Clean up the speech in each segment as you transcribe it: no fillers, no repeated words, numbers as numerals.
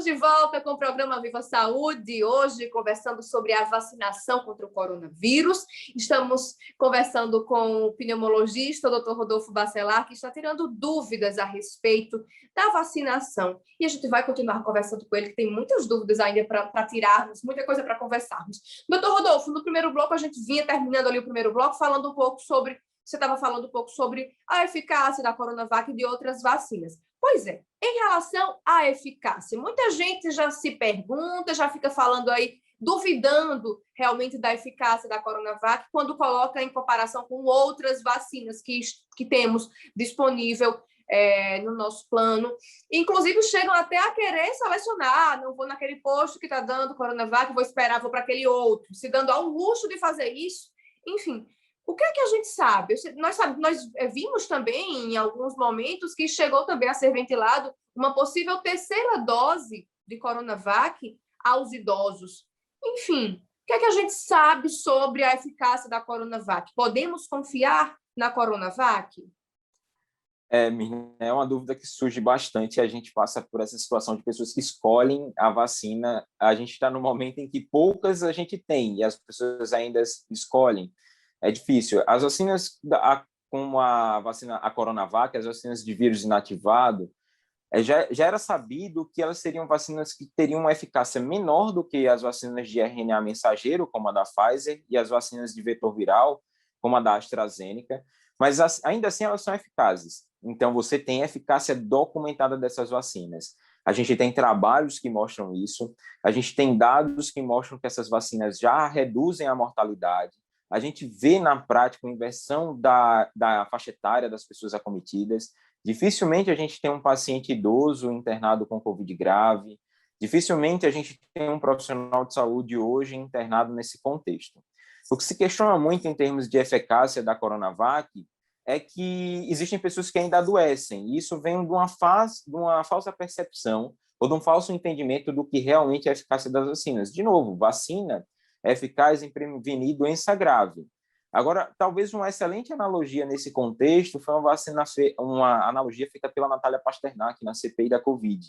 de volta com o programa Viva Saúde, hoje conversando sobre a vacinação contra o coronavírus. Estamos conversando com o pneumologista, o Dr. Rodolfo Bacelar, que está tirando dúvidas a respeito da vacinação. E a gente vai continuar conversando com ele, que tem muitas dúvidas ainda para tirarmos, muita coisa para conversarmos. Doutor Rodolfo, no primeiro bloco, a gente vinha terminando ali o primeiro bloco, falando um pouco sobre... Você estava falando um pouco sobre a eficácia da Coronavac e de outras vacinas. Pois é, em relação à eficácia, muita gente já se pergunta, já fica falando aí, duvidando realmente da eficácia da Coronavac quando coloca em comparação com outras vacinas que temos disponível no nosso plano. Inclusive, chegam até a querer selecionar, não vou naquele posto que está dando Coronavac, vou esperar, vou para aquele outro, se dando ao luxo de fazer isso. Enfim, o que é que a gente sabe? Nós vimos também, em alguns momentos, que chegou também a ser ventilado uma possível terceira dose de Coronavac aos idosos. Enfim, o que é que a gente sabe sobre a eficácia da Coronavac? Podemos confiar na Coronavac? Mirna, é uma dúvida que surge bastante. A gente passa por essa situação de pessoas que escolhem a vacina. A gente está no momento em que poucas a gente tem e as pessoas ainda escolhem. É difícil. As vacinas, como a vacina, a Coronavac, as vacinas de vírus inativado, já era sabido que elas seriam vacinas que teriam uma eficácia menor do que as vacinas de RNA mensageiro, como a da Pfizer, e as vacinas de vetor viral, como a da AstraZeneca, mas ainda assim elas são eficazes. Então, você tem eficácia documentada dessas vacinas. A gente tem trabalhos que mostram isso, a gente tem dados que mostram que essas vacinas já reduzem a mortalidade. A gente vê na prática a inversão da faixa etária das pessoas acometidas. Dificilmente a gente tem um paciente idoso internado com Covid grave. Dificilmente a gente tem um profissional de saúde hoje internado nesse contexto. O que se questiona muito em termos de eficácia da Coronavac é que existem pessoas que ainda adoecem. E isso vem de uma falsa percepção ou de um falso entendimento do que realmente é a eficácia das vacinas. De novo, vacina é eficaz em prevenir doença grave. Agora, talvez uma excelente analogia nesse contexto foi uma analogia feita pela Natália Pasternak na CPI da Covid,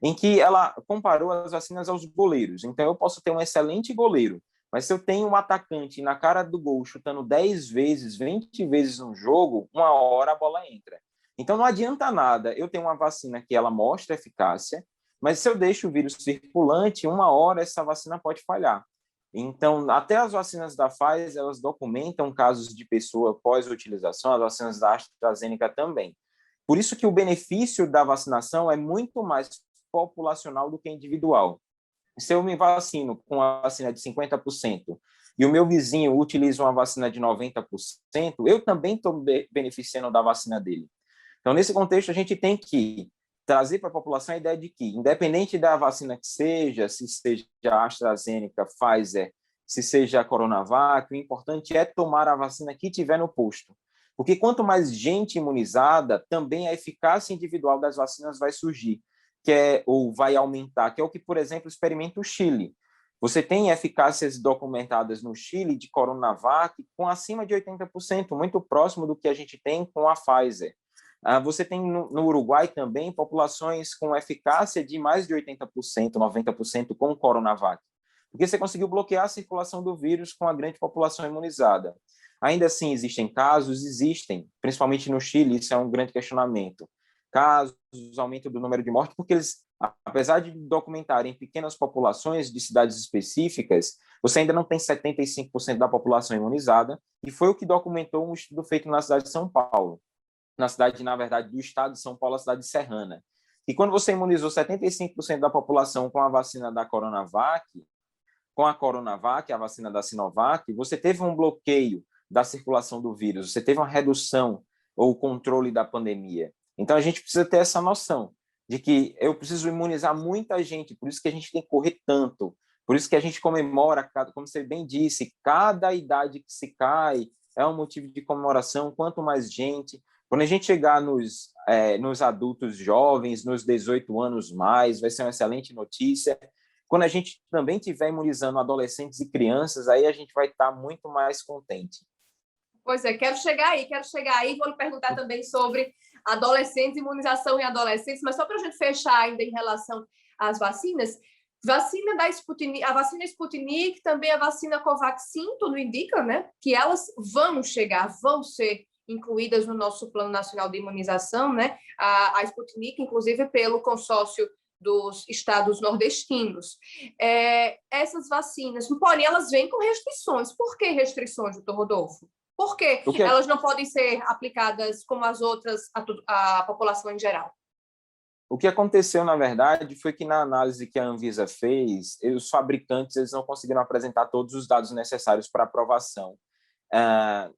em que ela comparou as vacinas aos goleiros. Então, eu posso ter um excelente goleiro, mas se eu tenho um atacante na cara do gol chutando 10 vezes, 20 vezes no jogo, uma hora a bola entra. Então, não adianta nada eu ter uma vacina que ela mostra eficácia, mas se eu deixo o vírus circulante, uma hora essa vacina pode falhar. Então, até as vacinas da Pfizer, elas documentam casos de pessoa pós-utilização, as vacinas da AstraZeneca também. Por isso que o benefício da vacinação é muito mais populacional do que individual. Se eu me vacino com uma vacina de 50% e o meu vizinho utiliza uma vacina de 90%, eu também estou beneficiando da vacina dele. Então, nesse contexto, a gente tem que trazer para a população a ideia de que, independente da vacina que seja, se seja AstraZeneca, Pfizer, se seja a Coronavac, o importante é tomar a vacina que tiver no posto. Porque quanto mais gente imunizada, também a eficácia individual das vacinas vai surgir, ou vai aumentar, que é o que, por exemplo, experimenta o Chile. Você tem eficácias documentadas no Chile de Coronavac com acima de 80%, muito próximo do que a gente tem com a Pfizer. Você tem no Uruguai também populações com eficácia de mais de 80%, 90% com Coronavac, porque você conseguiu bloquear a circulação do vírus com a grande população imunizada. Ainda assim, existem casos, principalmente no Chile, isso é um grande questionamento. Casos, aumento do número de mortes, porque eles, apesar de documentarem pequenas populações de cidades específicas, você ainda não tem 75% da população imunizada, e foi o que documentou um estudo feito na cidade de São Paulo. Na cidade, na verdade, do estado de São Paulo, a cidade de Serrana. E quando você imunizou 75% da população com a vacina da Coronavac, a vacina da Sinovac, você teve um bloqueio da circulação do vírus, você teve uma redução ou controle da pandemia. Então, a gente precisa ter essa noção de que eu preciso imunizar muita gente, por isso que a gente tem que correr tanto, por isso que a gente comemora, como você bem disse, cada idade que se cai é um motivo de comemoração, quanto mais gente. Quando a gente chegar nos adultos jovens, nos 18 anos mais, vai ser uma excelente notícia. Quando a gente também estiver imunizando adolescentes e crianças, aí a gente vai estar muito mais contente. Pois é, quero chegar aí. Vou lhe perguntar também sobre adolescentes, imunização em adolescentes, mas só para a gente fechar ainda em relação às vacinas, vacina da Sputnik, a vacina Sputnik, também a vacina Covaxin, tudo indica, né, que elas vão chegar, vão ser incluídas no nosso Plano Nacional de Imunização, né, a Sputnik, inclusive, pelo consórcio dos estados nordestinos. Essas vacinas, porém, elas vêm com restrições. Por que restrições, doutor Rodolfo? Por que elas não podem ser aplicadas como as outras à população em geral? O que aconteceu, na verdade, foi que na análise que a Anvisa fez, os fabricantes eles não conseguiram apresentar todos os dados necessários para aprovação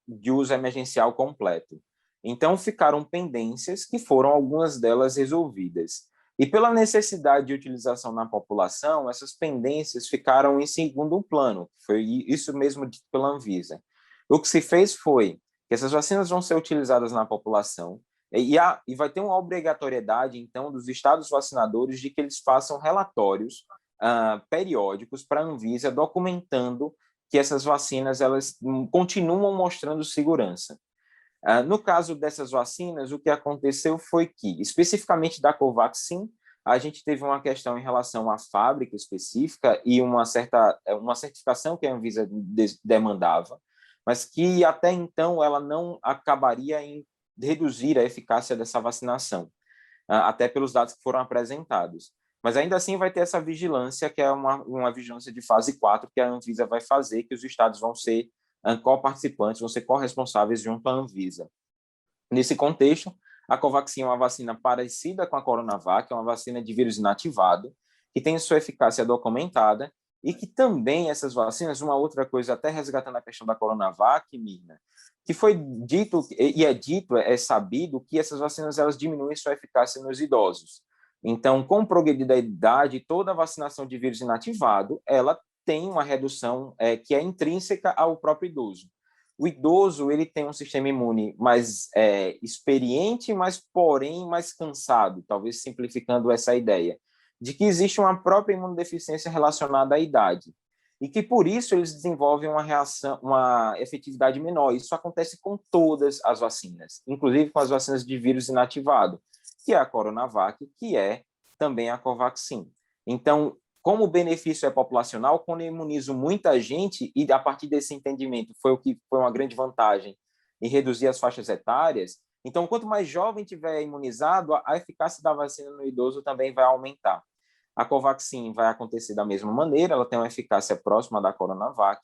de uso emergencial completo. Então, ficaram pendências que foram algumas delas resolvidas. E pela necessidade de utilização na população, essas pendências ficaram em segundo plano. Foi isso mesmo dito pela Anvisa. O que se fez foi que essas vacinas vão ser utilizadas na população e vai ter uma obrigatoriedade, então, dos estados vacinadores de que eles façam relatórios periódicos para a Anvisa documentando que essas vacinas elas continuam mostrando segurança. No caso dessas vacinas, o que aconteceu foi que, especificamente da Covaxin, a gente teve uma questão em relação à fábrica específica e uma certificação que a Anvisa demandava, mas que até então ela não acabaria em reduzir a eficácia dessa vacinação, até pelos dados que foram apresentados. Mas ainda assim vai ter essa vigilância, que é uma vigilância de fase 4, que a Anvisa vai fazer, que os estados vão ser co-participantes, vão ser corresponsáveis junto à Anvisa. Nesse contexto, a Covaxin é uma vacina parecida com a Coronavac, é uma vacina de vírus inativado, que tem sua eficácia documentada, e que também essas vacinas, uma outra coisa, até resgatando a questão da Coronavac, Mirna, que foi dito, é sabido, que essas vacinas elas diminuem sua eficácia nos idosos. Então, com o progredir da idade, toda vacinação de vírus inativado, ela tem uma redução que é intrínseca ao próprio idoso. O idoso ele tem um sistema imune mais experiente, mas porém mais cansado, talvez simplificando essa ideia, de que existe uma própria imunodeficiência relacionada à idade e que por isso eles desenvolvem uma efetividade menor. Isso acontece com todas as vacinas, inclusive com as vacinas de vírus inativado, que é a Coronavac, que é também a Covaxin. Então, como o benefício é populacional, quando eu imunizo muita gente, e a partir desse entendimento foi uma grande vantagem em reduzir as faixas etárias, então, quanto mais jovem tiver imunizado, a eficácia da vacina no idoso também vai aumentar. A Covaxin vai acontecer da mesma maneira, ela tem uma eficácia próxima da Coronavac,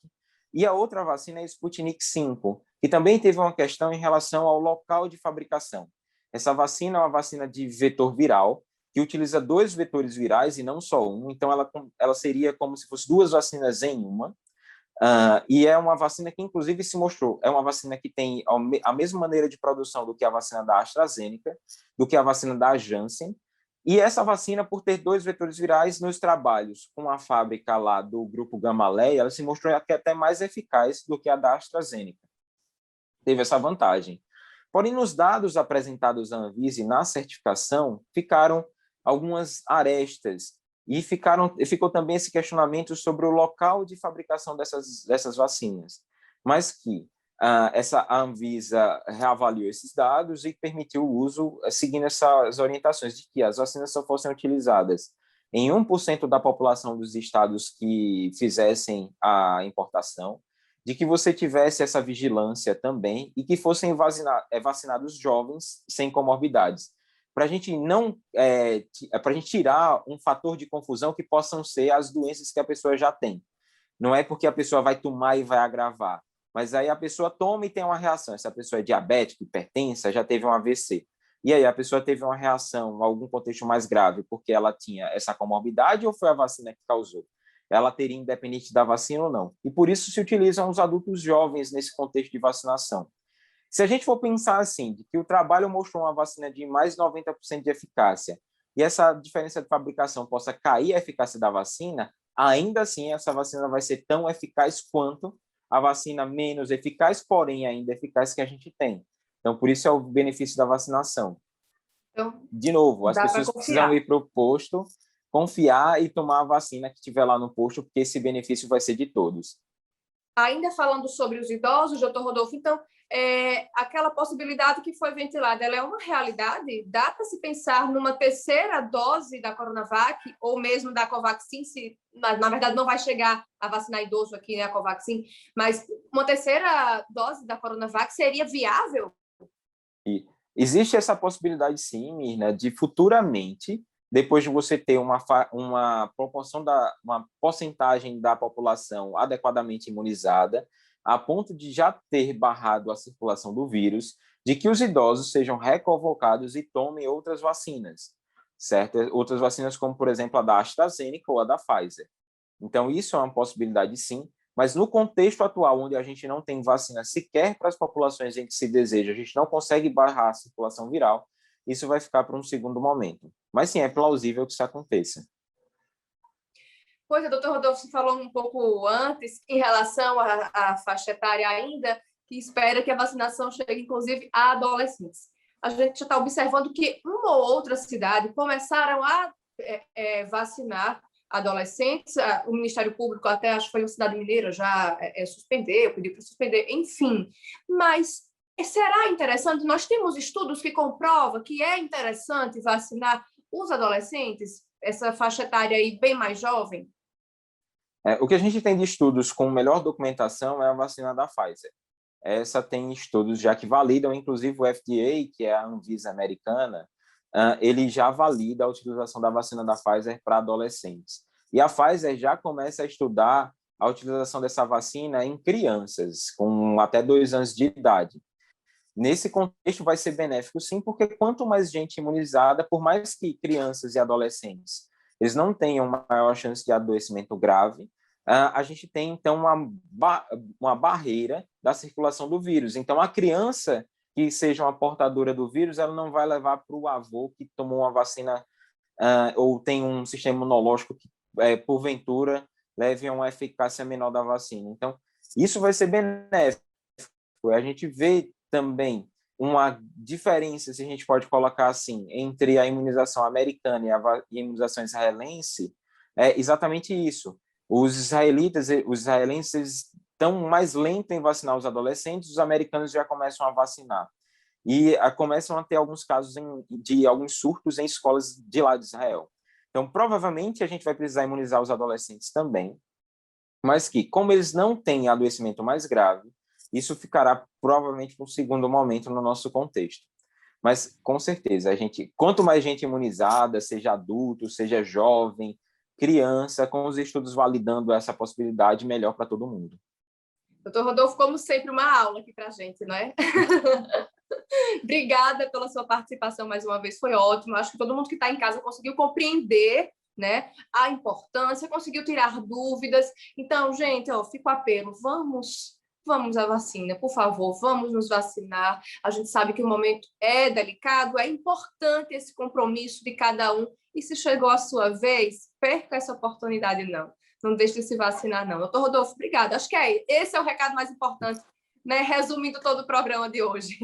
e a outra vacina é a Sputnik V, que também teve uma questão em relação ao local de fabricação. Essa vacina é uma vacina de vetor viral, que utiliza 2 vetores virais e não só um, então ela seria como se fosse 2 vacinas em uma, e é uma vacina que, inclusive, se mostrou, é uma vacina que tem a mesma maneira de produção do que a vacina da AstraZeneca, do que a vacina da Janssen, e essa vacina, por ter 2 vetores virais, nos trabalhos com a fábrica lá do grupo Gamaleya, ela se mostrou até mais eficaz do que a da AstraZeneca. Teve essa vantagem. Porém, nos dados apresentados à Anvisa e na certificação, ficaram algumas arestas e ficou também esse questionamento sobre o local de fabricação dessas vacinas, mas que a Anvisa reavaliou esses dados e permitiu o uso seguindo essas orientações de que as vacinas só fossem utilizadas em 1% da população dos estados que fizessem a importação, de que você tivesse essa vigilância também e que fossem vacinados jovens sem comorbidades, para a gente para a gente tirar um fator de confusão que possam ser as doenças que a pessoa já tem. Não é porque a pessoa vai tomar e vai agravar, mas aí a pessoa toma e tem uma reação. Essa pessoa é diabética, hipertensa, já teve um AVC. E aí a pessoa teve uma reação, algum contexto mais grave, porque ela tinha essa comorbidade ou foi a vacina que causou? Ela teria independente da vacina ou não. E por isso se utilizam os adultos jovens nesse contexto de vacinação. Se a gente for pensar assim, de que o trabalho mostrou uma vacina de mais de 90% de eficácia e essa diferença de fabricação possa cair a eficácia da vacina, ainda assim essa vacina vai ser tão eficaz quanto a vacina menos eficaz, porém ainda eficaz que a gente tem. Então, por isso é o benefício da vacinação. Então, de novo, as pessoas precisam ir para o posto, confiar e tomar a vacina que tiver lá no posto, porque esse benefício vai ser de todos. Ainda falando sobre os idosos, doutor Rodolfo, então, aquela possibilidade que foi ventilada, ela é uma realidade? Dá para se pensar numa terceira dose da Coronavac, ou mesmo da Covaxin, se, na verdade não vai chegar a vacinar idoso aqui, né, a Covaxin, mas uma terceira dose da Coronavac seria viável? E existe essa possibilidade, sim, Mirna, de futuramente, depois de você ter uma proporção uma porcentagem da população adequadamente imunizada, a ponto de já ter barrado a circulação do vírus, de que os idosos sejam reconvocados e tomem outras vacinas, certo? Outras vacinas como, por exemplo, a da AstraZeneca ou a da Pfizer. Então, isso é uma possibilidade, sim, mas no contexto atual, onde a gente não tem vacina sequer para as populações em que se deseja, a gente não consegue barrar a circulação viral, isso vai ficar para um segundo momento. Mas sim, é plausível que isso aconteça. Pois é, doutor Rodolfo, você falou um pouco antes em relação à faixa etária ainda, que espera que a vacinação chegue, inclusive, a adolescentes. A gente já está observando que uma ou outra cidade começaram a vacinar adolescentes. O Ministério Público, até acho que foi uma cidade mineira, já suspendeu, pediu para suspender, enfim. Mas será interessante? Nós temos estudos que comprovam que é interessante vacinar os adolescentes, essa faixa etária aí bem mais jovem? O que a gente tem de estudos com melhor documentação é a vacina da Pfizer. Essa tem estudos já que validam, inclusive o FDA, que é a Anvisa americana, ele já valida a utilização da vacina da Pfizer para adolescentes. E a Pfizer já começa a estudar a utilização dessa vacina em crianças, com até 2 anos de idade. Nesse contexto vai ser benéfico, sim, porque quanto mais gente imunizada, por mais que crianças e adolescentes eles não tenham maior chance de adoecimento grave, a gente tem, então, uma barreira da circulação do vírus. Então, a criança que seja uma portadora do vírus, ela não vai levar para o avô que tomou uma vacina ou tem um sistema imunológico que, porventura, leve a uma eficácia menor da vacina. Então, isso vai ser benéfico. A gente vê também uma diferença, se a gente pode colocar assim, entre a imunização americana e a imunização israelense, é exatamente isso. Os israelenses estão mais lentos em vacinar os adolescentes, os americanos já começam a vacinar. E começam a ter alguns casos de alguns surtos em escolas de lá de Israel. Então, provavelmente, a gente vai precisar imunizar os adolescentes também, mas que, como eles não têm adoecimento mais grave, isso ficará provavelmente para um segundo momento no nosso contexto. Mas, com certeza, quanto mais gente imunizada, seja adulto, seja jovem, criança, com os estudos validando essa possibilidade, melhor para todo mundo. Doutor Rodolfo, como sempre, uma aula aqui para a gente, não é? Obrigada pela sua participação mais uma vez, foi ótimo. Acho que todo mundo que está em casa conseguiu compreender, né, a importância, conseguiu tirar dúvidas. Então, gente, fica o apelo, vamos à vacina, por favor, vamos nos vacinar. A gente sabe que o momento é delicado, é importante esse compromisso de cada um. E se chegou a sua vez, perca essa oportunidade, não. Não deixe de se vacinar, não. Doutor Rodolfo, obrigada. Acho que esse é o recado mais importante, né? Resumindo todo o programa de hoje.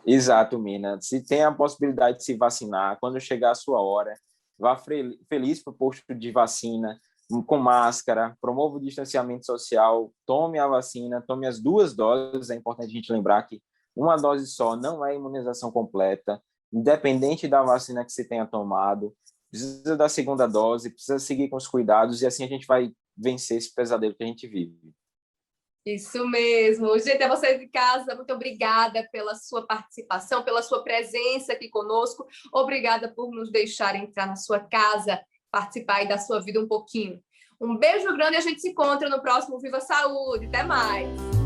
Exato, Mina. Se tem a possibilidade de se vacinar, quando chegar a sua hora, vá feliz para o posto de vacina, com máscara, promova o distanciamento social, tome a vacina, tome as 2 doses. É importante a gente lembrar que uma dose só não é imunização completa, independente da vacina que você tenha tomado, precisa da segunda dose, precisa seguir com os cuidados e assim a gente vai vencer esse pesadelo que a gente vive. Isso mesmo. Gente, a vocês de casa, muito obrigada pela sua participação, pela sua presença aqui conosco. Obrigada por nos deixar entrar na sua casa, participar aí da sua vida um pouquinho. Um beijo grande e a gente se encontra no próximo Viva Saúde. Até mais!